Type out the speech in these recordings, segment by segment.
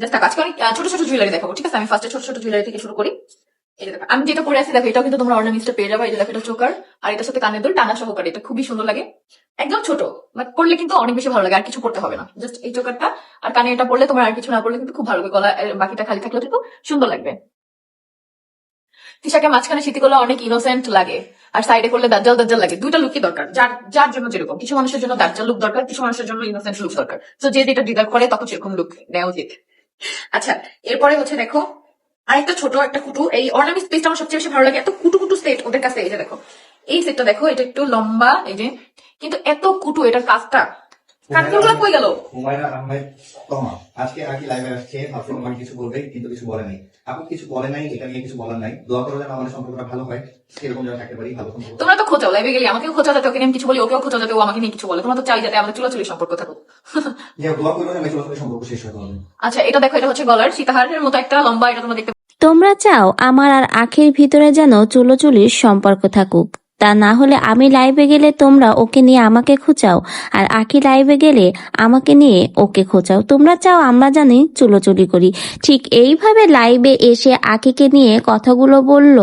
Just আজকে অনেক ছোট ছোট জুয়েলারি দেখাবো, ঠিক আছে? আমি ফার্স্টে ছোট ছোট জুয়েলারি থেকে শুরু করি। এই যে দেখো, আমি যেটা পরে আছি দেখো, এটাও কিন্তু তোমরা অর্নামেন্টসটা পেয়ে যাবে। এই যে দেখো, এটা চোকার, আর এটার সাথে কানের দুল টানা সহকারে, এটা খুবই সুন্দর লাগে। একদম ছোট, বাট পড়লে কিন্তু অনেক বেশি ভালো লাগে, আর কিছু করতে হবে না। জাস্ট এই চোকারটা আর কানে এটা পড়লে তোমার আর কিছু না পড়লে কিন্তু খুব ভালো লাগে। গলা বাকিটা খালি থাকলেও কিন্তু সুন্দর লাগবে। তিশাকে মাঝখানে সিটি করলে অনেক ইনোসেন্ট লাগে, আর সাইডে করলে দাজ্জাল দাজ্জাল লাগে। দুইটা লুকই দরকার, যার যার জন্য যেরকম। কিছু মানুষের জন্য দাজ্জাল লুক দরকার, কিছু মানুষের জন্য ইনোসেন্ট লুক দরকার। তো যে যেটা ডিজার্ভ করে তখন সেরকম লুক নেওয়া উচিত। আচ্ছা, এরপরে হচ্ছে দেখো আরেকটা ছোট একটা কুটু। এই অর্নামেন্ট স্পেসটা আমার সবচেয়ে বেশি ভালো লাগে। এত কুটু কুটু সেট ওদের কাছে। এই যে দেখো, এই সেটটা দেখো, এটা একটু লম্বা, এই যে, কিন্তু এত কুটু এটার কাজটা। কাঠগুলো কই গেল? হুমায়রা আহমেদ তমা আজকে আকি লাইভে আসছে, ভাবছিলাম আমি কিছু বলবে কিন্তু কিছু বলে নাই। আপু কিছু বলে নাই, এটা নিয়ে কিছু বলার নাই। দোয়া করো যেন আমাদের সম্পর্কটা ভালো হয়, সেরকম যেন থাকতে পারি, ভালো সম্পর্ক। তোমরা তো খোঁচাও, লাইভে গেলে আমাকেও খোঁচা যাতে, ওকে নিয়ে আমি কিছু বলি, ওকেও খোঁচা যাতে ও আমাকে নিয়ে কিছু বলে। তোমরা তো চাই যাতে আমাদের চুলাচুলি সম্পর্ক থাকুক। যে দোয়া করো যেন চলাচলের সম্পর্ক শেষ হতে হবে। আচ্ছা, এটা দেখো, এটা হচ্ছে গলার সীতাহারের মতো একটা লম্বা, এটা তোমরা দেখতে। তোমরা চাও আমার আর আখির ভিতরে যেন চুলোচুলির সম্পর্ক থাকুক, তা না হলে আমি লাইভে গেলে তোমরা ওকে নিয়ে আমাকে খোঁচাও, আর আখি লাইভে গেলে আমাকে নিয়ে ওকে খোঁচাও। তোমরা চাও আমরা জানি চুলোচুলি করি। ঠিক এইভাবে লাইভে এসে আখিকে নিয়ে কথাগুলো বলল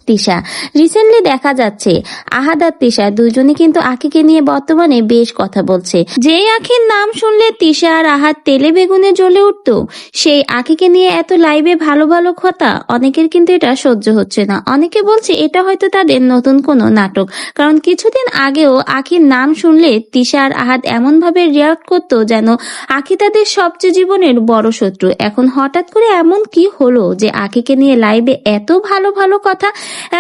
তিশা। রিসেন্টলি দেখা যাচ্ছে আহাদ আর তিশা দুজনে কিন্তু আখিকে নিয়ে বর্তমানে বেশ কথা বলছে। যেই আখির নাম শুনলে তিশা আর আহাদ তেলে বেগুনে জ্বলে উঠতো, সেই আখিকে নিয়ে এত লাইভে ভালো ভালো কথা অনেকের কিন্তু এটা সহ্য হচ্ছে না। অনেকে বলছে এটা হয়তো তাদের নতুন কোনো নাটক, কারণ কিছুদিন আগেও আখির নাম শুনলে তিশা আর আহাদ এমন ভাবে রিয়াক্ট করতো যেন আখি তাদের সবচেয়ে জীবনের বড় শত্রু। এখন হঠাৎ করে এমন কি হলো যে আখিকে নিয়ে লাইভে এত ভালো ভালো কথা?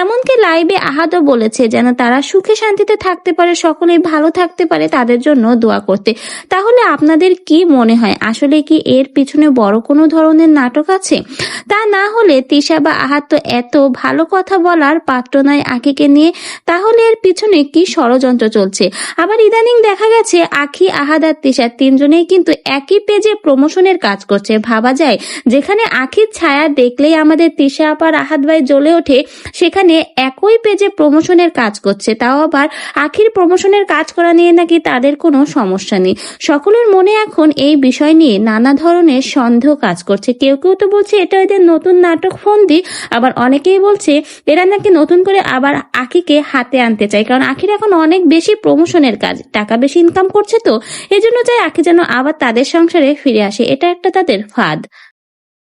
এমনকি লাইভে আহাদও বলেছে যেন তারা সুখে শান্তিতে থাকতে পারে, সকলেই ভালো থাকতে পারে, তাদের জন্য দোয়া করতে। তাহলে আপনাদের কি মনে হয়, আসলে কি এর পিছনে বড় কোনো ধরনের নাটক আছে? তা না হলে তিশা বা আহাদ তো এত ভালো কথা বলার পাত্র নয় আখিকে নিয়ে, তাহলে এর পিছনে কি ষড়যন্ত্র চলছে? আবার ইদানিং দেখা গেছে আখি, আহাদ আর তিশা তিনজনেই কিন্তু একই পেজে প্রমোশনের কাজ করছে। ভাবা যায়, যেখানে আখির ছায়া দেখলেই আমাদের তিশা আপার আহাদ ভাই জ্বলে ওঠে, সেখানে একই পেজে প্রমোশনের কাজ করছে, তাও আবার আখির প্রমোশনের কাজ করা নিয়ে নাকি তাদের কোনো সমস্যা নেই। সকলের মনে এখন এই বিষয় নিয়ে নানা ধরনের সন্দেহ কাজ করছে। কেউ কেউ তো বলছে এটা এদের নতুন নাটক ফন্দি, আবার অনেকেই বলছে এরা নাকি নতুন করে আবার আখিকে হাতে আনতে চায়, কারণ আখির এখন অনেক বেশি প্রমোশনের কাজ, টাকা বেশি ইনকাম করছে, তো এজন্য চাই আখি যেন আবার তাদের সংসারে ফিরে আসে। এটা একটা তাদের ফাঁদ।